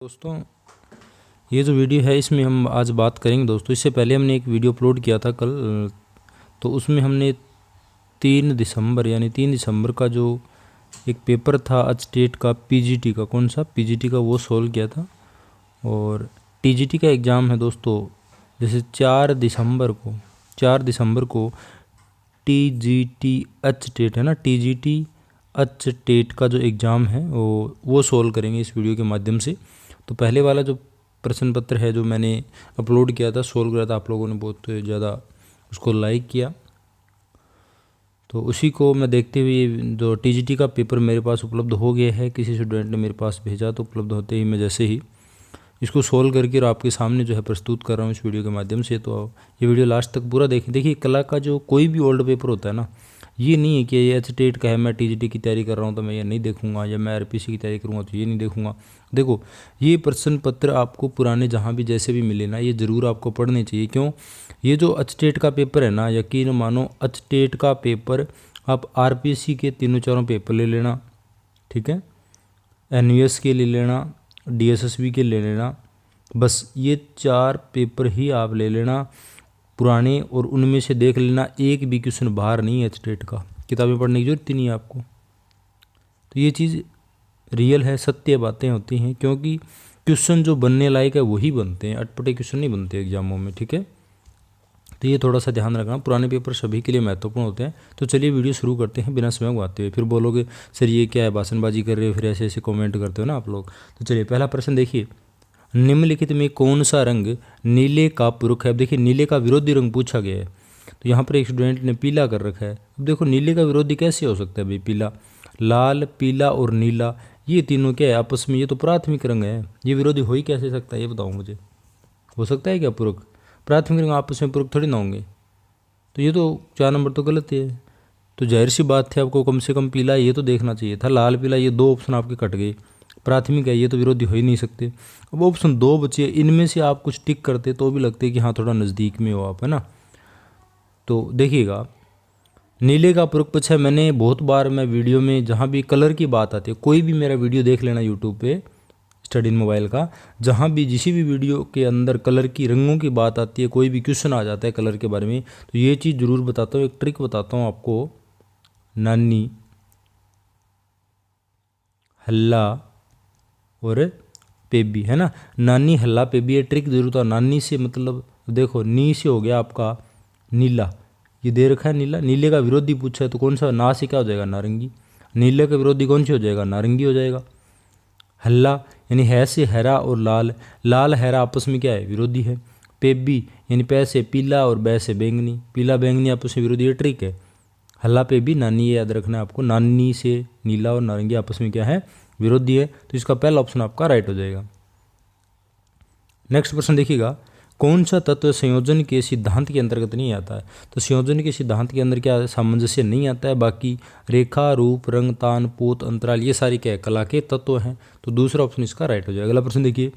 दोस्तों, ये जो वीडियो है इसमें हम आज बात करेंगे। दोस्तों, इससे पहले हमने एक वीडियो अपलोड किया था कल, तो उसमें हमने 3 दिसंबर यानी 3 दिसंबर का जो एक पेपर था स्टेट का पीजीटी का, कौन सा पीजीटी का, वो सोल्व किया था। और टीजीटी का एग्ज़ाम है दोस्तों, जैसे 4 दिसंबर को टीजीटी स्टेट है ना, टीजीटी टेट का जो एग्ज़ाम है वो सोल्व करेंगे इस वीडियो के माध्यम से। तो पहले वाला जो प्रश्न पत्र है जो मैंने अपलोड किया था, सोल्व किया था, आप लोगों ने बहुत ज़्यादा उसको लाइक किया, तो उसी को मैं देखते हुए जो टीजीटी का पेपर मेरे पास उपलब्ध हो गया है, किसी स्टूडेंट ने मेरे पास भेजा, तो उपलब्ध होते ही मैं जैसे ही इसको सोल्व करके और आपके सामने जो है प्रस्तुत कर रहा हूँ इस वीडियो के माध्यम से। तो ये वीडियो लास्ट तक पूरा देखें। देखिए, कला का जो कोई भी ओल्ड पेपर होता है ना, ये नहीं है कि ये टेट का है, मैं टीजीटी की तैयारी कर रहा हूँ तो मैं ये नहीं देखूंगा, या मैं आरपीसी की तैयारी करूँगा तो ये नहीं देखूंगा। देखो, ये प्रश्न पत्र आपको पुराने जहाँ भी जैसे भी मिले ना, ये ज़रूर आपको पढ़ने चाहिए। क्यों? ये जो टेट का पेपर है ना, यकीन मानो टेट का पेपर आप आरपीसी के तीनों चारों पेपर ले लेना, ठीक है, एनयूएस के ले लेना, डीएसएसबी के ले लेना, बस ये 4 पेपर ही आप ले लेना पुराने, और उनमें से देख लेना एक भी क्वेश्चन बाहर नहीं है टेट का। किताबें पढ़ने की जरूरत ही नहीं है आपको। तो ये चीज़ रियल है, सत्य बातें होती हैं, क्योंकि क्वेश्चन जो बनने लायक है वही बनते हैं, अटपटे क्वेश्चन नहीं बनते एग्जामों में, ठीक है। तो ये थोड़ा सा ध्यान रखना, पुराने पेपर सभी के लिए महत्वपूर्ण होते हैं। तो चलिए वीडियो शुरू करते हैं बिना समय गवाते हुए। फिर बोलोगे सर ये क्या है, भाषणबाजी कर रहे हो, फिर ऐसे ऐसे कमेंट करते हो ना आप लोग। तो चलिए, पहला प्रश्न देखिए, निम्नलिखित में कौन सा रंग नीले का पूरक है। अब देखिए, नीले का विरोधी रंग पूछा गया है, तो यहाँ पर एक स्टूडेंट ने पीला कर रखा है। अब देखो, नीले का विरोधी कैसे हो सकता है भाई? पीला, लाल, पीला और नीला, ये तीनों क्या है आपस में? ये तो प्राथमिक रंग है, ये विरोधी हो ही कैसे सकता है, ये बताओ मुझे। हो सकता है क्या पूरक? प्राथमिक रंग आपस में पूरक थोड़ी ना होंगे। तो ये तो 4 नंबर तो गलत है। तो जाहिर सी बात है, आपको कम से कम पीला ये तो देखना चाहिए था, लाल पीला ये 2 ऑप्शन आपके कट गए, प्राथमिक है, ये तो विरोधी हो ही नहीं सकते। अब ऑप्शन 2 बचे, इनमें से आप कुछ टिक करते तो भी लगते कि हाँ थोड़ा नज़दीक में हो आप, है ना। तो देखिएगा, नीले का पूरक पक्ष है। मैंने बहुत बार मैं वीडियो में जहाँ भी कलर की बात आती है, कोई भी मेरा वीडियो देख लेना यूट्यूब पे स्टडी इन मोबाइल का, जहाँ भी जिसी भी वीडियो के अंदर कलर की, रंगों की बात आती है, कोई भी क्वेश्चन आ जाता है कलर के बारे में, तो ये चीज़ ज़रूर बताता हूँ, एक ट्रिक बताता हूँ आपको। नानी, हल्ला और पेबी, है ना, नानी, हल्ला, पेबी, ये ट्रिक जरूर था। नानी से मतलब देखो, नी से हो गया आपका नीला, ये दे रखा है नीला। नीले का विरोधी पूछा है तो कौन सा? ना से क्या हो जाएगा? नारंगी। नीले का विरोधी कौन सी हो जाएगा? नारंगी हो जाएगा। हल्ला यानी है से हरा और लाल, लाल हरा आपस में क्या है? विरोधी है। पेबी यानी पै से पीला और बै से बैंगनी, पीला बैंगनी आपस में विरोधी, ये ट्रिक है। हल्ला पेबी नानी, ये याद रखना है आपको, नानी से नीला और नारंगी आपस में क्या है? विरोधी है। तो इसका पहला ऑप्शन आपका राइट हो जाएगा। नेक्स्ट प्रश्न देखिएगा, कौन सा तत्व संयोजन के सिद्धांत के अंतर्गत नहीं आता है? तो संयोजन के सिद्धांत के अंदर क्या सामंजस्य नहीं आता है, बाकी रेखा, रूप, रंग, तान, पोत, अंतराल, ये सारी क्या है? कला के तत्व हैं। तो दूसरा ऑप्शन इसका राइट हो जाएगा। अगला प्रश्न देखिए,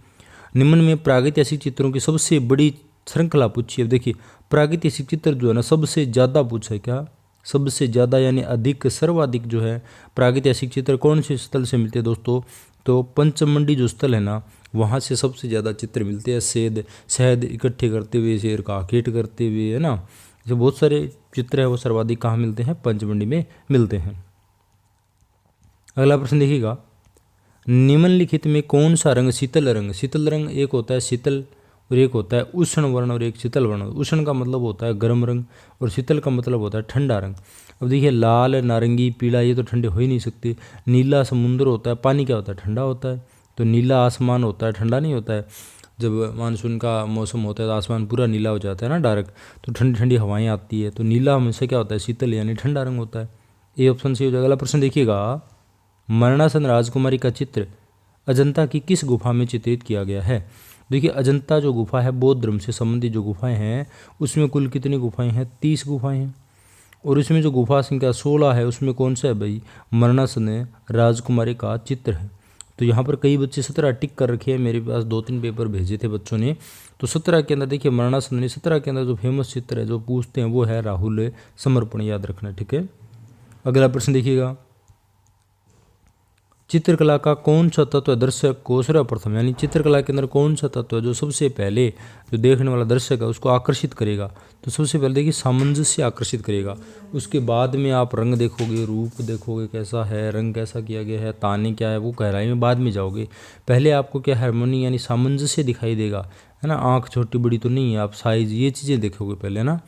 निम्न में प्रागैतिहासिक चित्रों की सबसे बड़ी श्रृंखला पूछी है। देखिए, प्रागैतिहासिक चित्र जो है ना, सबसे ज़्यादा पूछा है। क्या? सबसे ज़्यादा यानी अधिक, सर्वाधिक जो है प्रागैतिहासिक चित्र कौन से स्थल से मिलते हैं दोस्तों? तो पंचमंडी जो स्थल है ना, वहाँ से सबसे ज़्यादा चित्र मिलते हैं। शहद इकट्ठे करते हुए, शेर का आखेट करते हुए, है ना, जो बहुत सारे चित्र है वो सर्वाधिक कहाँ मिलते हैं? पंचमंडी में मिलते हैं। अगला प्रश्न देखिएगा, निम्नलिखित में कौन सा रंग शीतल रंग? शीतल रंग एक होता है शीतल और एक होता है उष्ण वर्ण और एक शीतल वर्ण। उष्ण का मतलब होता है गर्म रंग और शीतल का मतलब होता है ठंडा रंग। अब देखिए, लाल, नारंगी, पीला, ये तो ठंडे हो ही नहीं सकते। नीला समुद्र होता है, पानी क्या होता है? ठंडा होता है। तो नीला आसमान होता है, ठंडा नहीं होता है। जब मानसून का मौसम होता है तो आसमान पूरा नीला हो जाता है ना, डार्क, तो ठंडी ठंडी हवाएं आती है। तो नीला हमेशा क्या होता है? शीतल यानी ठंडा रंग होता है। ये ऑप्शन सही हो जाएगा। अगला प्रश्न देखिएगा, मरणासन राजकुमारी का चित्र अजंता की किस गुफा में चित्रित किया गया है? देखिए, अजंता जो गुफा है, बौद्ध धर्म से संबंधित जो गुफाएं हैं, उसमें कुल कितनी गुफाएं हैं? 30 गुफाएं हैं। और इसमें जो गुफा संख्या 16 है, उसमें कौन सा है भाई? मरणासन राजकुमारी का चित्र है। तो यहाँ पर कई बच्चे 17 टिक कर रखे हैं, मेरे पास 2-3 पेपर भेजे थे बच्चों ने। तो 17 के अंदर देखिए मरणासन ने 17 के अंदर जो फेमस चित्र है जो पूछते हैं वो है राहुल समर्पण, याद रखना, ठीक है। अगला प्रश्न देखिएगा, चित्रकला का कौन सा तत्व दर्शक को सर्वप्रथम, यानी चित्रकला के अंदर कौन सा तत्व है जो सबसे पहले जो देखने वाला दर्शक है उसको आकर्षित करेगा? तो सबसे पहले देखिए सामंजस्य आकर्षित करेगा। उसके बाद में आप रंग देखोगे, रूप देखोगे कैसा है, रंग कैसा किया गया है, ताने क्या है, वो गहराई में बाद में जाओगे। पहले आपको क्या हार्मोनी यानी सामंजस्य दिखाई देगा, है ना। आँख छोटी बड़ी तो नहीं है, आप साइज ये चीज़ें देखोगे पहले ना।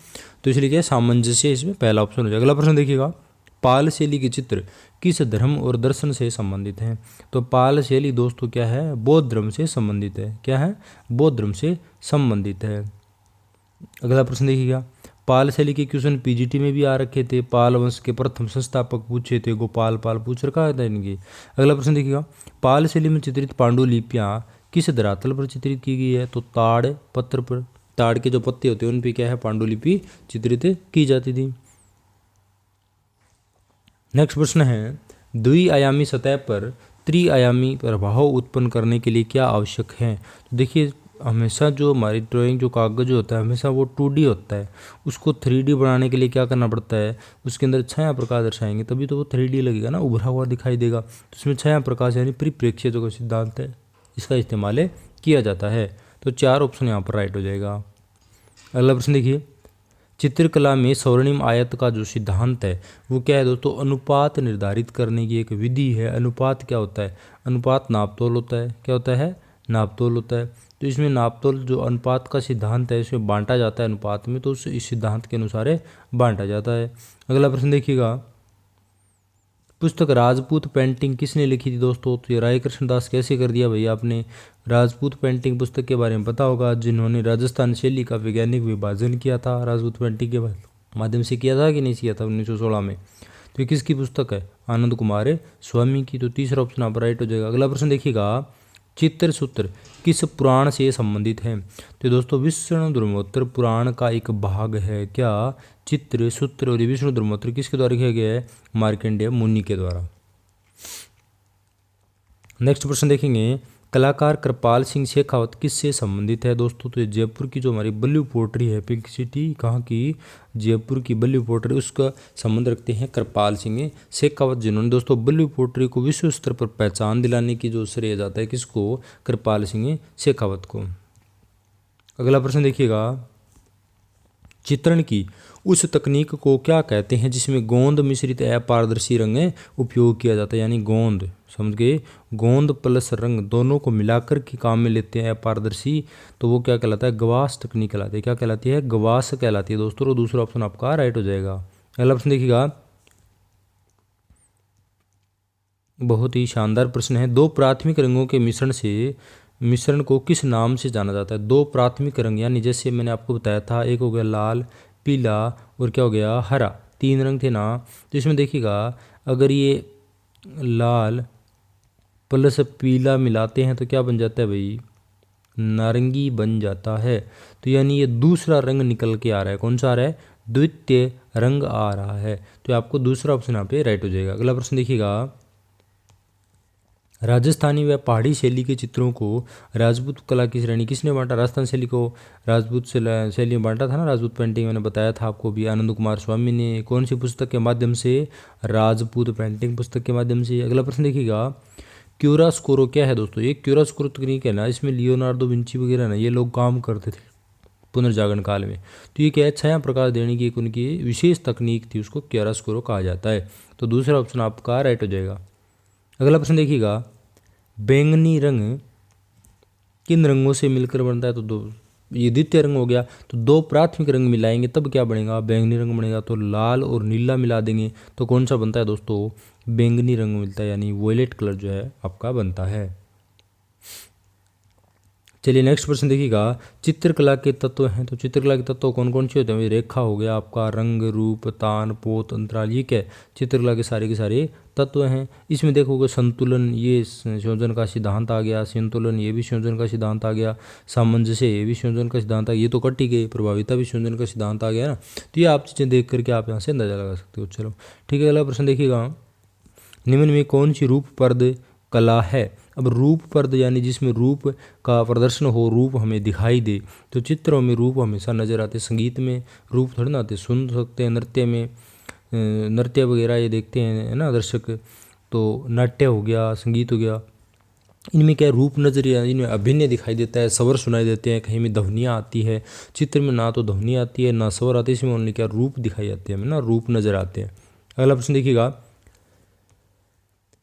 तो इसलिए क्या है, सामंजस्य इसमें पहला ऑप्शन हो जाएगा। अगला प्रश्न देखिएगा, पाल शैली के चित्र किस धर्म और दर्शन से संबंधित हैं? तो पाल शैली दोस्तों क्या है, बौद्ध धर्म से संबंधित है। क्या है, बौद्ध धर्म से संबंधित है। अगला प्रश्न देखिएगा, पाल शैली के क्वेश्चन पीजीटी में भी आ रखे थे। पाल वंश के प्रथम संस्थापक पूछे थे, गोपाल पाल पूछ रखा था इनके। अगला प्रश्न देखिएगा, पाल शैली में चित्रित पांडुलिपियाँ किस धरातल पर चित्रित की गई है? तो ताड़ पत्र पर, ताड़ के जो पत्ते होते हैं उन पर क्या है, पांडुलिपि चित्रित की जाती थी। नेक्स्ट प्रश्न है, द्विआयामी सतह पर त्रिआयामी प्रभाव उत्पन्न करने के लिए क्या आवश्यक है? तो देखिए हमेशा जो हमारी ड्राइंग जो कागज होता है हमेशा वो 2D होता है, उसको 3D बनाने के लिए क्या करना पड़ता है, उसके अंदर छाया प्रकाश दर्शाएंगे तभी तो वो 3D लगेगा ना, उभरा हुआ दिखाई देगा। तो उसमें छाया प्रकाश यानी परिप्रेक्ष्य जो सिद्धांत है इसका इस्तेमाल किया जाता है। तो 4 ऑप्शन यहाँ पर राइट हो जाएगा। अगला प्रश्न देखिए, चित्रकला में स्वर्णिम आयत का जो सिद्धांत है वो क्या है दोस्तों, अनुपात निर्धारित करने की एक विधि है। अनुपात क्या होता है, अनुपात नापतोल होता है। क्या होता है, नापतोल होता है। तो इसमें नापतोल जो अनुपात का सिद्धांत है इसमें बांटा जाता है अनुपात में, तो इस सिद्धांत के अनुसार बांटा जाता है। अगला प्रश्न देखिएगा, पुस्तक राजपूत पेंटिंग किसने लिखी थी दोस्तों? तो ये राय कृष्णदास। कैसे कर दिया भैया आपने, राजपूत पेंटिंग पुस्तक के बारे में पता होगा, जिन्होंने राजस्थान शैली का वैज्ञानिक विभाजन किया था राजपूत पेंटिंग के माध्यम से किया था कि नहीं किया था 1916 में। तो ये किसकी पुस्तक है, आनंद कुमार स्वामी की। तो तीसरा ऑप्शन आप राइट हो जाएगा। अगला प्रश्न देखिएगा, चित्र सूत्र किस पुराण से संबंधित है? तो दोस्तों विष्णु धर्मोत्तर पुराण का एक भाग है। क्या, चित्र सूत्र और विष्णु धर्मोत्तर किसके द्वारा किया गया है, मार्कंडेय मुनि के द्वारा। नेक्स्ट प्रश्न देखेंगे, कलाकार कृपाल सिंह शेखावत किससे संबंधित है? दोस्तों तो ये जयपुर की जो हमारी बल्लू पोट्री है, पिंक सिटी कहाँ की, जयपुर की बल्लू पोट्री, उसका संबंध रखते हैं कृपाल सिंह शेखावत, जिन्होंने दोस्तों बल्लू पोट्री को विश्व स्तर पर पहचान दिलाने की जो श्रेय जाता है किसको, कृपाल सिंह शेखावत को। अगला प्रश्न देखिएगा, चित्रण की उस तकनीक को क्या कहते हैं जिसमें गोंद मिश्रित अपारदर्शी रंग उपयोग किया जाता है? यानी गोंद, समझ गए, गोंद प्लस रंग दोनों को मिलाकर के काम में लेते हैं अपारदर्शी, तो वो क्या कहलाता है, गवास तकनीक कहलाती है। क्या कहलाती है, गवास कहलाती है दोस्तों। और दूसरा ऑप्शन आपका राइट हो जाएगा। अगला प्रश्न देखिएगा, बहुत ही शानदार प्रश्न है, दो प्राथमिक रंगों के मिश्रण को किस नाम से जाना जाता है? दो प्राथमिक रंग यानी जैसे मैंने आपको बताया था, एक हो गया लाल, पीला और क्या हो गया, हरा, 3 रंग थे ना। तो इसमें देखिएगा, अगर ये लाल प्लस पीला मिलाते हैं तो क्या बन जाता है भाई, नारंगी बन जाता है। तो यानी ये दूसरा रंग निकल के आ रहा है। कौन सा आ रहा है, द्वितीय रंग आ रहा है। तो आपको दूसरा ऑप्शन यहाँ पे राइट हो जाएगा। अगला प्रश्न देखिएगा, राजस्थानी व पहाड़ी शैली के चित्रों को राजपूत कला की श्रेणी किसने बांटा? राजस्थान शैली को राजपूत शैली में बांटा था ना, राजपूत पेंटिंग मैंने बताया था आपको भी, आनंद कुमार स्वामी ने। कौन सी पुस्तक के माध्यम से, राजपूत पेंटिंग पुस्तक के माध्यम से। अगला प्रश्न देखिएगा, क्यूरास्कोरो क्या है दोस्तों? ये क्यूरास्कोरो तकनीक है ना, इसमें लियोनार्डो विंची वगैरह ना ये लोग काम करते थे पुनर्जागरण काल में। तो ये क्या है, छाया प्रकाश देने की एक उनकी विशेष तकनीक थी, उसको क्यूरास्कोरो कहा जाता है। तो दूसरा ऑप्शन आपका राइट हो जाएगा। अगला प्रश्न देखिएगा, बैंगनी रंग किन रंगों से मिलकर बनता है? तो दो, ये द्वितीय रंग हो गया, तो दो प्राथमिक रंग मिलाएंगे तब क्या बनेगा, बैंगनी रंग बनेगा। तो लाल और नीला मिला देंगे तो कौन सा बनता है दोस्तों, बैंगनी रंग मिलता है, यानी वॉयलेट कलर जो है आपका बनता है। चलिए नेक्स्ट प्रश्न देखिएगा, चित्रकला के तत्व हैं। तो चित्रकला के तत्व कौन कौन से होते हैं? रेखा हो गया आपका, रंग, रूप, तान, पोत, अंतराल, ये क्या चित्रकला के सारे तत्व हैं। इसमें देखोगे संतुलन, ये संयोजन का सिद्धांत आ गया, संतुलन ये भी संयोजन का सिद्धांत आ गया, सामंजस्य ये भी संयोजन का सिद्धांत आ गया, ये तो कट ही गए, प्रभाविता भी संयोजन का सिद्धांत आ गया ना। तो ये आप चीज़ें देख करके आप यहाँ से अंदाजा लगा सकते हो। चलो ठीक है, अगला प्रश्न देखिएगा, निम्न में कौन सी रूप पर्द कला है? अब रूप पर्द यानी जिसमें रूप का प्रदर्शन हो, रूप हमें दिखाई दे। तो चित्रों में रूप हमेशा नजर आते, संगीत में रूप थोड़ी ना आते, सुन सकते हैं, नृत्य में नृत्य वगैरह ये देखते हैं, है ना दर्शक। तो नाट्य हो गया, संगीत हो गया, इनमें क्या रूप नजर, इनमें अभिनय दिखाई देता है, स्वर सुनाई देते हैं, कहीं में ध्वनियाँ आती है। चित्र में ना तो ध्वनि आती है ना स्वर आती है, इसमें ओनली क्या रूप दिखाई जाते हैं, हमें ना रूप नजर आते हैं। अगला प्रश्न देखिएगा,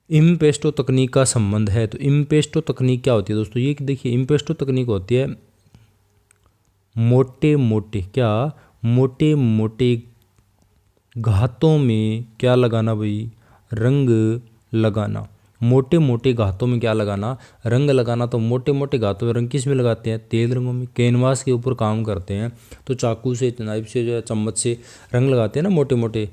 इम्पेस्टो तकनीक का संबंध है। तो इम्पेस्टो तकनीक क्या होती है दोस्तों, ये देखिए इम्पेस्टो तकनीक होती है मोटे मोटे क्या, मोटे मोटे घातों में क्या लगाना भाई, रंग लगाना। मोटे मोटे घातों में क्या लगाना, रंग लगाना। तो मोटे मोटे घातों में रंग किस में लगाते हैं, तेल रंगों में। कैनवास के ऊपर काम करते हैं तो चाकू से, नाइफ से, जो है चम्मच से रंग लगाते हैं ना मोटे मोटे,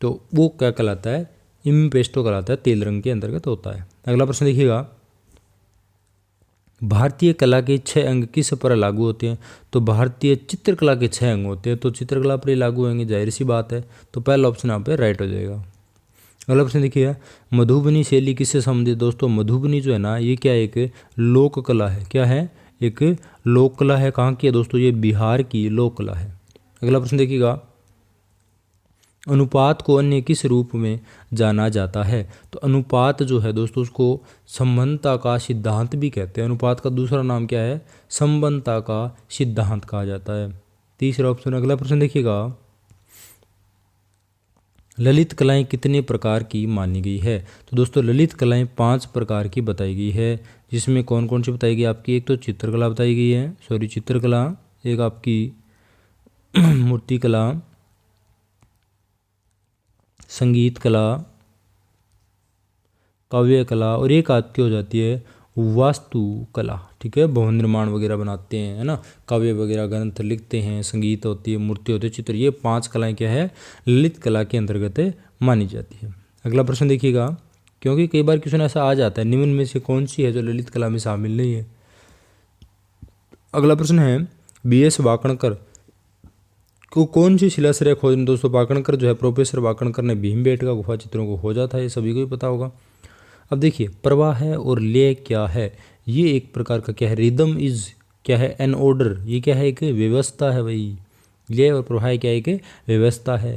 तो वो क्या कहलाता है, इम्पेस्टो कहलाता है, तेल रंग के अंतर्गत होता है। अगला प्रश्न देखिएगा, भारतीय कला के 6 अंग किस पर लागू होते हैं। तो भारतीय चित्रकला के 6 अंग होते हैं, तो चित्रकला पर ही लागू होंगे, जाहिर सी बात है। तो पहला ऑप्शन यहाँ पे राइट हो जाएगा। अगला प्रश्न देखिए, मधुबनी शैली किससे संबंधित। दोस्तों मधुबनी जो है ना, ये क्या एक लोक कला है, क्या है, एक लोक कला है। कहाँ की है दोस्तों, ये बिहार की लोक कला है। अगला प्रश्न देखिएगा, अनुपात को अन्य किस रूप में जाना जाता है। तो अनुपात जो है दोस्तों, उसको संबंधता का सिद्धांत भी कहते हैं। अनुपात का दूसरा नाम क्या है, संबंधता का सिद्धांत कहा जाता है। तीसरा ऑप्शन। अगला प्रश्न देखिएगा, ललित कलाएं कितने प्रकार की मानी गई है। तो दोस्तों ललित कलाएं 5 प्रकार की बताई गई है, जिसमें कौन कौन सी बताई गई आपकी, एक तो चित्रकला बताई गई है, सॉरी चित्रकला, एक आपकी मूर्तिकला, संगीत कला, काव्य कला, और एक आती हो जाती है वास्तु कला। ठीक है, भवन निर्माण वगैरह बनाते हैं, है ना, काव्य वगैरह ग्रंथ लिखते हैं, संगीत होती है, मूर्ति होती है, चित्र, ये 5 कलाएं क्या है, ललित कला के अंतर्गत मानी जाती है। अगला प्रश्न देखिएगा, क्योंकि कई बार क्वेश्चन ऐसा आ जाता है, निम्न में से कौन सी है जो ललित कला में शामिल नहीं है। अगला प्रश्न है, BS वाकणकर को कौन सी शिलाश्रय खोज। दोस्तों वाकणकर जो है, प्रोफेसर वाकणकर ने भीमबेटका गुफा चित्रों को खोजा था, ये सभी को ही पता होगा। अब देखिए, प्रवाह है और लय क्या है, ये एक प्रकार का क्या है, रिदम इज क्या है, एन ऑर्डर, ये क्या है, एक व्यवस्था है भाई। लय और प्रवाह क्या है, एक व्यवस्था है।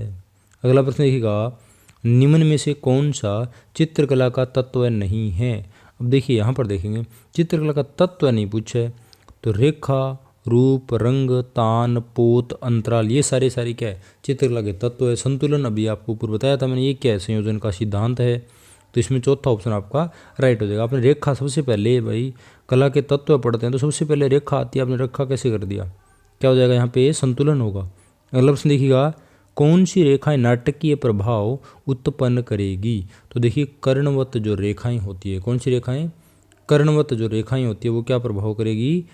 अगला प्रश्न देखिएगा, निम्न में से कौन सा चित्रकला का तत्व नहीं है। अब देखिए यहाँ पर देखेंगे, चित्रकला का तत्व नहीं पूछा है, तो रेखा, रूप, रंग, तान, पोत, अंतराल, ये सारे क्या है, चित्रकला के तत्व है। संतुलन अभी आपको ऊपर बताया था मैंने, ये क्या है, संयोजन का सिद्धांत है। तो इसमें चौथा ऑप्शन आपका राइट हो जाएगा। आपने रेखा सबसे पहले, भाई कला के तत्व पढ़ते हैं तो सबसे पहले रेखा आती है, आपने रेखा कैसे कर दिया, क्या हो जाएगा, यहाँ पे संतुलन होगा। अगला प्रश्न देखिएगा, कौन सी रेखाएं नाटकीय प्रभाव उत्पन्न करेगी। तो देखिए कर्णवत जो रेखाएं होती है, कौन सी रेखाएं, कर्णवत जो रेखाएं होती है, वो क्या प्रभाव करेगी,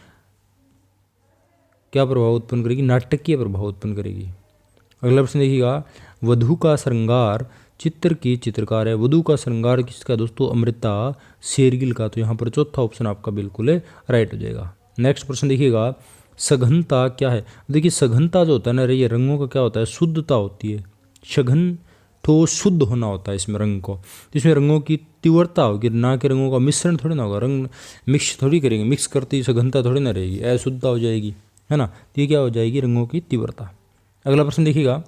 क्या प्रभाव उत्पन्न करेगी, नाटकीय प्रभाव उत्पन्न करेगी। अगला प्रश्न देखिएगा, वधू का श्रृंगार चित्र की चित्रकार है। वधू का श्रृंगार किसका दोस्तों, अमृता शेरगिल का। तो यहाँ पर चौथा ऑप्शन आपका बिल्कुल राइट हो जाएगा। नेक्स्ट प्रश्न देखिएगा, सघनता क्या है। देखिए सघनता जो होता है ना, ये रंगों का क्या होता है, शुद्धता होती है। सघन तो शुद्ध होना होता है इसमें रंग को, इसमें रंगों की तीव्रता होगी, ना कि रंगों का मिश्रण थोड़ी ना होगा, रंग मिक्स थोड़ी करेंगे, मिक्स करती सघनता थोड़ी ना रहेगी, अशुद्धता हो जाएगी, है ना। तो ये क्या हो जाएगी, रंगों की तीव्रता। अगला प्रश्न देखिएगा,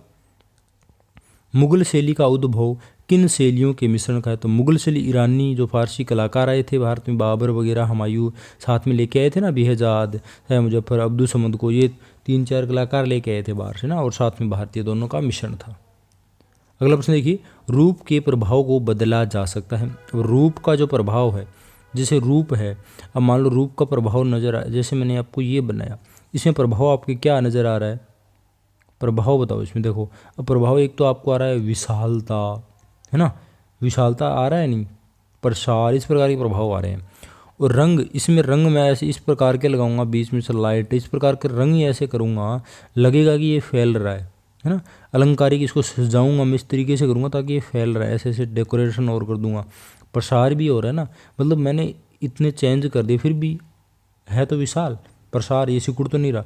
मुगल शैली का उद्भव किन शैलियों के मिश्रण का है। तो मुगल शैली, ईरानी जो फारसी कलाकार आए थे भारत में, बाबर वगैरह, हुमायूं साथ में लेके आए थे ना, बेहजाद, मुजफ्फर, अब्दुल समद को, ये 3-4 कलाकार लेके आए थे बाहर से ना, और साथ में भारतीय, दोनों का मिश्रण था। अगला प्रश्न देखिए, रूप के प्रभाव को बदला जा सकता है। रूप का जो प्रभाव है, जैसे रूप है, अब मान लो रूप का प्रभाव नजर आए, जैसे मैंने आपको ये बनाया, इसमें प्रभाव आपके क्या नज़र आ रहा है, प्रभाव बताओ इसमें। देखो अब प्रभाव एक तो आपको आ रहा है विशालता, है ना, विशालता आ रहा है, नहीं प्रसार, इस प्रकार के प्रभाव आ रहे हैं। और रंग, इसमें रंग मैं ऐसे इस प्रकार के लगाऊंगा, बीच में से लाइट, इस प्रकार के रंग ही ऐसे करूँगा, लगेगा कि ये फैल रहा है ना। अलंकारिक इसको सजाऊंगा मैं इस तरीके से करूँगा ताकि ये फैल रहा है, ऐसे ऐसे डेकोरेशन और कर दूंगा, प्रसार भी हो रहा है ना, मतलब मैंने इतने चेंज कर दिए, फिर भी है तो विशाल, प्रसार, ये सिकुड़ तो नहीं रहा।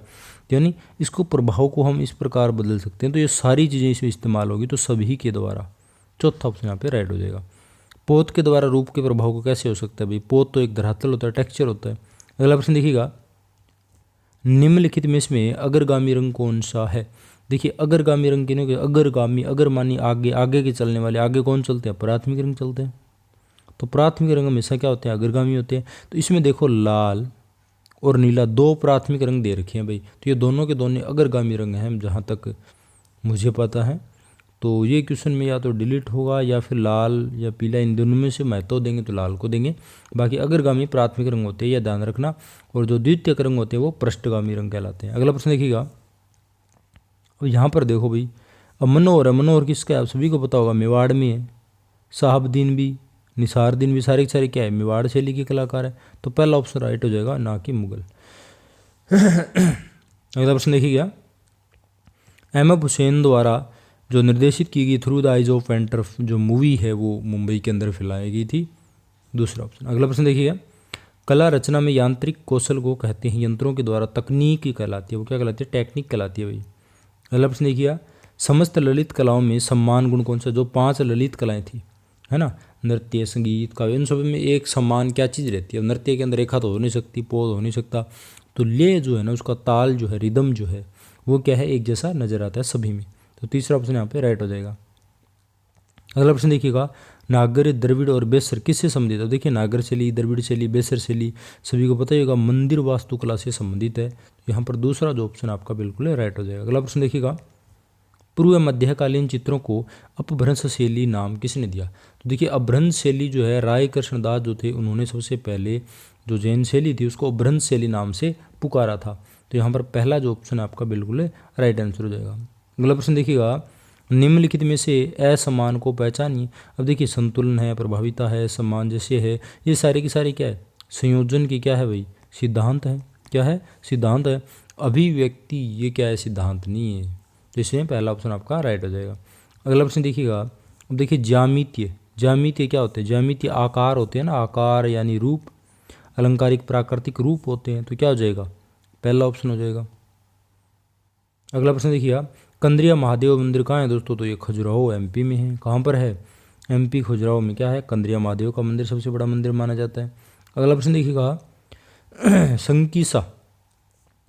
यानी इसको प्रभाव को हम इस प्रकार बदल सकते हैं। तो ये सारी चीज़ें इसमें इस्तेमाल होगी, तो सभी के द्वारा, चौथा ऑप्शन यहाँ पे राइट हो जाएगा। पोत के द्वारा रूप के प्रभाव को कैसे हो सकता है भाई, पोत तो एक धरातल होता है, टेक्सचर होता है। अगला प्रश्न देखिएगा, निम्नलिखित में इसमें अग्रगामी रंग कौन सा है। देखिए अग्रगामी रंग किन्हें, अग्रगामी, अगर मानी आगे, आगे के चलने वाले, आगे कौन चलते हैं, प्राथमिक रंग चलते हैं। तो प्राथमिक रंग हमेशा क्या होते हैं, अग्रगामी होते हैं। तो इसमें देखो लाल और नीला दो प्राथमिक रंग दे रखे हैं भाई, तो ये दोनों के दोनों अग्रगामी रंग हैं जहाँ तक मुझे पता है। तो ये क्वेश्चन में या तो डिलीट होगा या फिर लाल या पीला, इन दोनों में से महत्व देंगे तो लाल को देंगे। बाकी अग्रगामी प्राथमिक रंग होते हैं, यह ध्यान रखना। और जो द्वितीयक रंग होते हैं वो पृष्ठगामी रंग कहलाते हैं। अगला प्रश्न देखिएगा। अब यहाँ पर देखो भाई, अब मनोहर है, मनोहर किसका है, आप सभी को पता होगा, मेवाड़ में है। साहबदीन भी, निसारदीन भी, सारे के सारे क्या है, मेवाड़ शैली के कलाकार है। तो पहला ऑप्शन राइट हो जाएगा, ना कि मुगल। अगला प्रश्न देखिएगा। एम.एफ. हुसैन द्वारा जो निर्देशित की गई through the eyes of enter जो मूवी है वो मुंबई के अंदर फिल्माई गई थी, दूसरा ऑप्शन। अगला प्रश्न देखिएगा। कला रचना में यांत्रिक कौशल को कहते हैं यंत्रों के द्वारा तकनीक कहलाती है, वो क्या कहलाती है, टेक्निक कहलाती है भाई। अगला प्रश्न देखिएगा। समस्त ललित कलाओं में सम्मान गुण कौन सा, जो 5 ललित कलाएं थी, है ना, नृत्य, संगीत, काव्य, इन सब में एक सम्मान क्या चीज़ रहती है। नृत्य के अंदर रेखा तो हो नहीं सकती, पोज हो नहीं सकता, तो ले जो है ना उसका ताल जो है, रिदम जो है वो क्या है, एक जैसा नजर आता है सभी में। तो तीसरा ऑप्शन यहाँ पे राइट हो जाएगा। अगला प्रश्न देखिएगा। नागर, द्रविड़ और बेसर किससे संबंधित है। देखिए नागर शैली, द्रविड़ शैली, बेसर शैली सभी को पता ही होगा मंदिर वास्तुकला से संबंधित है। तो यहाँ पर दूसरा जो ऑप्शन आपका बिल्कुल राइट हो जाएगा। अगला प्रश्न देखिएगा। पूर्व मध्यकालीन चित्रों को अपभ्रंश शैली नाम किसने दिया। तो देखिए अपभ्रंश शैली जो है राय कृष्णदास जो थे उन्होंने सबसे पहले जो जैन शैली थी उसको अपभ्रंश शैली नाम से पुकारा था। तो यहाँ पर पहला जो ऑप्शन आपका बिल्कुल राइट आंसर हो जाएगा। अगला प्रश्न देखिएगा। निम्नलिखित में से असमान को पहचानिए। अब देखिए संतुलन है, प्रभाविता है, सामंजस्य है, ये सारे की सारी क्या है, संयोजन की क्या है भाई, सिद्धांत है। क्या है, सिद्धांत है। अभिव्यक्ति ये क्या है, सिद्धांत नहीं है। तो इसलिए पहला ऑप्शन आपका राइट हो जाएगा। अगला प्रश्न देखिएगा। अब देखिए ज्यामितीय, ज्यामितीय क्या होते हैं, ज्यामितीय आकार होते हैं ना, आकार यानी रूप, अलंकारिक प्राकृतिक रूप होते हैं। तो क्या हो जाएगा, पहला ऑप्शन हो जाएगा। अगला प्रश्न देखिए। कंद्रिया महादेव मंदिर कहाँ है दोस्तों, तो ये खजुराहो एमपी में है। कहाँ पर है, एमपी खजुराहो में क्या है, कंद्रिया महादेव का मंदिर सबसे बड़ा मंदिर माना जाता है। अगला प्रश्न देखिएगा। संकीसा,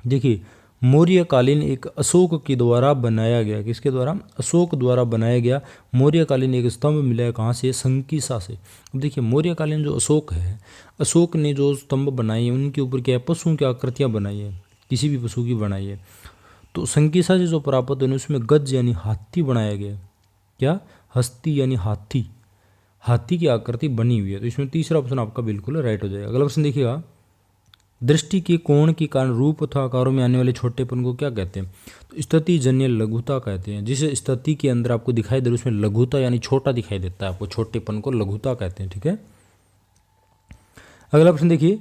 देखिए मौर्यकालीन एक अशोक के द्वारा बनाया गया, किसके द्वारा, अशोक द्वारा बनाया गया मौर्यकालीन एक स्तंभ मिला है, कहाँ से, संकीसा से। अब देखिए मौर्यकालीन जो अशोक है, अशोक ने जो स्तंभ बनाए हैं उनके ऊपर क्या है, पशुओं की आकृतियाँ बनाई है, किसी भी पशु की बनाई है। तो संकीसा से जो प्राप्त है उसमें गज यानी हाथी बनाया गया, क्या, हस्ती यानी हाथी, हाथी की आकृति बनी हुई है। तो इसमें तीसरा ऑप्शन आपका बिल्कुल राइट हो जाएगा। अगला प्रश्न देखिएगा। दृष्टि के कोण के कारण रूप अथवा आकारों में आने वाले छोटेपन को क्या कहते हैं, तो स्थिति जन्य लघुता कहते हैं। जिस स्थिति के अंदर आपको दिखाई दे रहा है उसमें लघुता यानी छोटा दिखाई देता है आपको, छोटेपन को लघुता कहते हैं, ठीक है। अगला प्रश्न देखिए।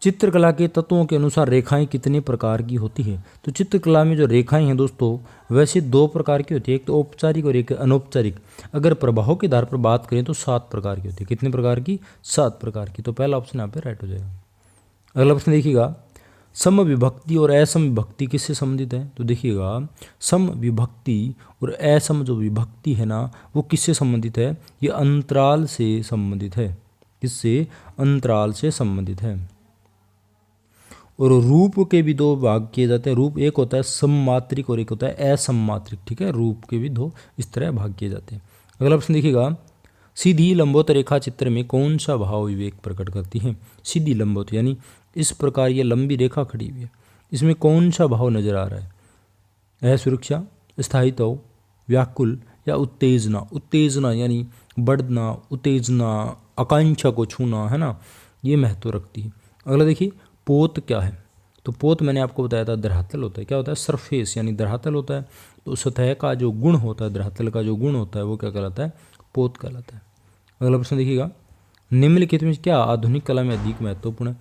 चित्रकला के तत्वों के अनुसार रेखाएं कितने प्रकार की होती है। तो चित्रकला में जो रेखाएं हैं दोस्तों वैसे 2 प्रकार की होती है, एक तो औपचारिक और एक अनौपचारिक। अगर प्रभाव के आधार पर बात करें तो 7 प्रकार की होती है। कितने प्रकार की, 7 प्रकार की। तो पहला ऑप्शन यहाँ पे राइट हो जाएगा। अगला प्रश्न देखिएगा। सम विभक्ति और असम विभक्ति किससे संबंधित है। तो देखिएगा सम विभक्ति और असम जो विभक्ति है ना वो किससे संबंधित है, ये अंतराल से संबंधित है। किससे, अंतराल से संबंधित है। और रूप के भी 2 भाग किए जाते हैं। रूप एक होता है सममात्रिक और एक होता है असममात्रिक, ठीक है। रूप के भी 2 इस तरह भाग किए जाते हैं। अगला प्रश्न देखिएगा। सीधी लंबवत रेखा चित्र में कौन सा भाव विवेक प्रकट करती है। सीधी लंबवत यानी इस प्रकार ये लंबी रेखा खड़ी हुई है, इसमें कौन सा भाव नजर आ रहा है, असुरक्षा, स्थायित्व, व्याकुल या उत्तेजना। उत्तेजना यानी बढ़ना, उत्तेजना, आकांक्षा को छूना, है ना, ये महत्व रखती है। अगला देखिए पोत क्या है। तो पोत मैंने आपको बताया था धरातल होता है। क्या होता है, सरफेस यानी धरातल होता है। तो सतह का जो गुण होता है, धरातल का जो गुण होता है वो क्या कहलाता है, पोत कहलाता है। अगला प्रश्न देखिएगा। निम्नलिखित में क्या आधुनिक कला में अधिक महत्वपूर्ण है।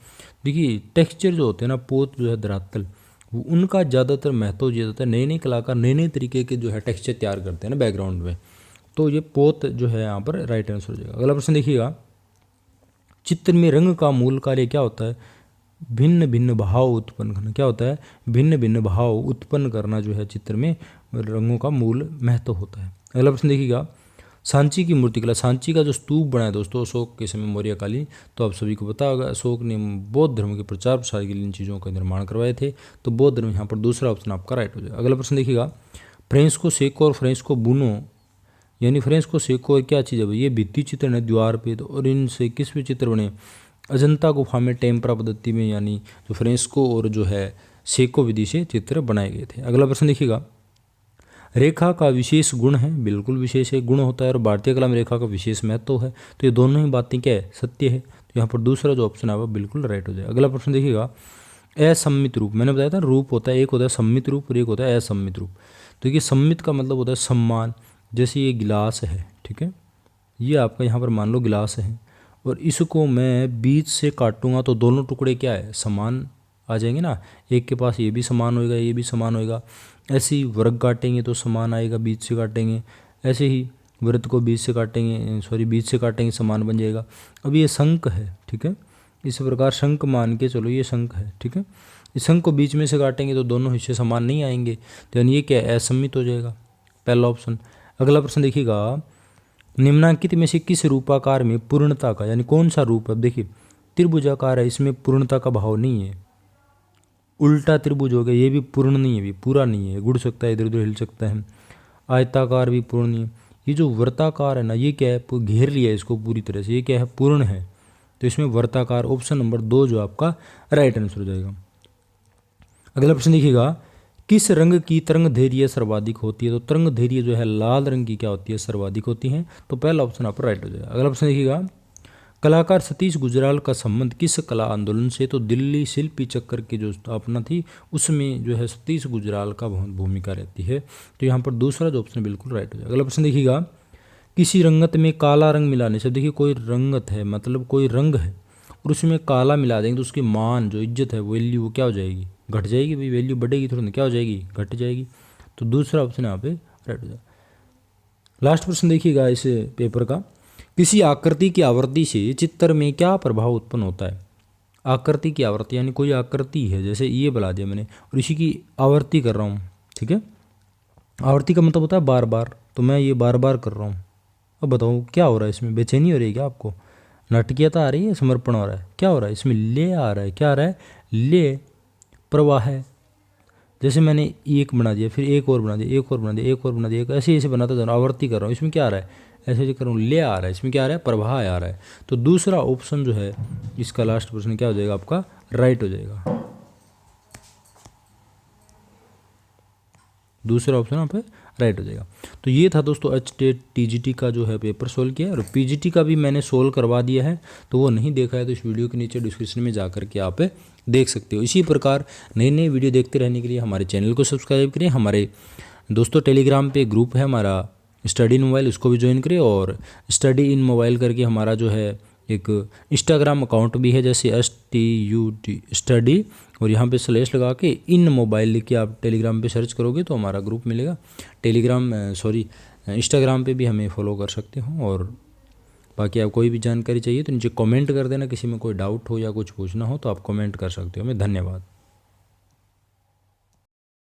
देखिए टेक्सचर जो होते हैं ना, पोत जो है धरातल, वो उनका ज़्यादातर महत्व दिया जाता है। नए नए कलाकार नए नए तरीके के जो है टेक्सचर तैयार करते हैं ना बैकग्राउंड में, तो ये पोत जो है यहाँ पर राइट आंसर हो जाएगा। अगला प्रश्न देखिएगा। चित्र में रंग का मूल कार्य क्या होता है, भिन्न भिन्न भाव उत्पन्न करना। क्या होता है, भिन्न भिन्न भाव उत्पन्न करना जो है चित्र में रंगों का मूल महत्व होता है। अगला प्रश्न देखिएगा। सांची की मूर्तिकला, सांची का जो स्तूप बना है दोस्तों अशोक के समय मौर्यकालीन, तो आप सभी को पता होगा अशोक ने बौद्ध धर्म के प्रचार प्रसार के लिए इन चीज़ों का निर्माण करवाए थे। तो बौद्ध धर्म यहाँ पर दूसरा ऑप्शन आपका राइट हो जाएगा। अगला प्रश्न देखिएगा। फ्रेंच को सेको और फ्रेंच को बुनो यानी फ्रेस्को सेको क्या चीज़ है भाई, ये भित्ति चित्र है दीवार पे, तो और इनसे किस पे चित्र बने, अजंता गुफा में टेम्परा पद्धति में, यानी जो फ्रेस्को और जो है सेको विधि से चित्र बनाए गए थे। अगला प्रश्न देखिएगा, रेखा का विशेष गुण है, बिल्कुल विशेष है, गुण होता है, और भारतीय कला में रेखा का विशेष महत्व है। तो ये दोनों ही बातें क्या है, सत्य है। तो यहाँ पर दूसरा जो ऑप्शन है वो बिल्कुल राइट हो जाए। अगला प्रश्न देखिएगा, असम्मित रूप, मैंने बताया था रूप होता है, एक होता है सम्मित रूप और एक होता है असम्मित रूप। तो ये सम्मित का मतलब होता है सम्मान, जैसे ये गिलास है, ठीक है, ये आपका यहाँ पर मान लो गिलास है, और इसको मैं बीच से काटूंगा तो दोनों टुकड़े क्या है, समान आ जाएंगे ना, एक के पास ये भी समान होएगा, ये भी समान होएगा। ऐसे ही वर्ग काटेंगे तो समान आएगा, बीच से काटेंगे, ऐसे ही वृत्त को बीच से काटेंगे, बीच से काटेंगे समान बन जाएगा। अब ये शंख है, ठीक है, इस प्रकार शंख मान के चलो, ये शंख है, ठीक है, इस शंख को बीच में से काटेंगे तो दोनों हिस्से समान नहीं आएंगे, तो यानी ये क्या है, असम्मित हो जाएगा, पहला ऑप्शन। अगला प्रश्न देखिएगा, निम्नांकित में से किस रूपाकार में पूर्णता का, यानी कौन सा रूप है, अब देखिए त्रिभुजाकार है, इसमें पूर्णता का भाव नहीं है। उल्टा त्रिभुज हो गया, ये भी पूर्ण नहीं है, भी पूरा नहीं है, गुड़ सकता है, इधर उधर हिल सकता है। आयताकार भी पूर्ण नहीं है। ये जो वर्ताकार है ना, ये क्या है, घेर लिया है इसको पूरी तरह से, ये क्या है, पूर्ण है। तो इसमें वर्ताकार ऑप्शन नंबर 2 जो आपका राइट आंसर हो जाएगा। अगला प्रश्न देखिएगा, किस रंग की तरंग धैर्य सर्वाधिक होती है, तो तरंग धैर्य जो है लाल रंग की क्या होती है, सर्वाधिक होती है। तो पहला ऑप्शन आप राइट हो जाएगा। अगला प्रश्न देखिएगा, कलाकार सतीश गुजराल का संबंध किस कला आंदोलन से, तो दिल्ली शिल्पी चक्र की जो स्थापना थी उसमें जो है सतीश गुजराल का बहुत भूमिका रहती है। तो यहाँ पर दूसरा जो ऑप्शन बिल्कुल राइट हो जाएगा। अगला प्रश्न देखिएगा, किसी रंगत में काला रंग मिलाने से, देखिए कोई रंगत है मतलब कोई रंग है और उसमें काला मिला देंगे तो उसकी मान जो इज्जत है, वैल्यू, वो क्या हो जाएगी, घट जाएगी भाई, वैल्यू बढ़ेगी थोड़ी, क्या हो जाएगी, घट जाएगी। तो दूसरा ऑप्शन यहाँ पे राइट हो जाएगा। लास्ट प्रश्न देखिएगा इस पेपर का, किसी आकृति की आवृत्ति से चित्र में क्या प्रभाव उत्पन्न होता है। आकृति की आवृत्ति यानी कोई आकृति है, जैसे ये बना दिया मैंने और इसी की आवृत्ति कर रहा हूँ, ठीक है, आवृत्ति का मतलब होता है बार बार, तो मैं ये बार बार कर रहा हूँ। अब बताओ क्या हो रहा है इसमें, बेचैनी हो रही है क्या आपको, नाटकीयता आ रही है, समर्पण हो रहा है, क्या हो रहा है इसमें, ले आ रहा है, क्या आ रहा है, ले प्रवाह है। जैसे मैंने एक बना दिया, फिर एक और बना दिया, एक और बना दिया, एक और बना दिया, ऐसे ऐसे बनाता जा रहा हूँ, आवृत्ति कर रहा हूँ, इसमें क्या आ रहा है, ऐसे ऐसे कर रहा हूँ, ले आ रहा है, इसमें क्या आ रहा है, प्रवाह आ रहा है। तो दूसरा ऑप्शन जो है इसका लास्ट प्रश्न क्या हो जाएगा आपका, राइट हो जाएगा। दूसरा ऑप्शन यहाँ पे राइट हो जाएगा। तो ये था दोस्तों एचटेट टीजीटी का जो है पेपर सोल्व किया है, और पीजीटी का भी मैंने सोल्व करवा दिया है, तो वो नहीं देखा है तो इस वीडियो के नीचे डिस्क्रिप्शन में जा करके आप देख सकते हो। इसी प्रकार नई नई वीडियो देखते रहने के लिए हमारे चैनल को सब्सक्राइब करें। हमारे दोस्तों टेलीग्राम पे ग्रुप है हमारा स्टडी इन मोबाइल, उसको भी ज्वाइन करें, और स्टडी इन मोबाइल करके हमारा जो है एक इंस्टाग्राम अकाउंट भी है, जैसे STUD स्टडी, और यहाँ पे स्लैश लगा के इन मोबाइल लिख के आप टेलीग्राम पे सर्च करोगे तो हमारा ग्रुप मिलेगा। इंस्टाग्राम पे भी हमें फॉलो कर सकते हो। और बाकी आप कोई भी जानकारी चाहिए तो नीचे कमेंट कर देना, किसी में कोई डाउट हो या कुछ पूछना हो तो आप कमेंट कर सकते हो। मैं धन्यवाद।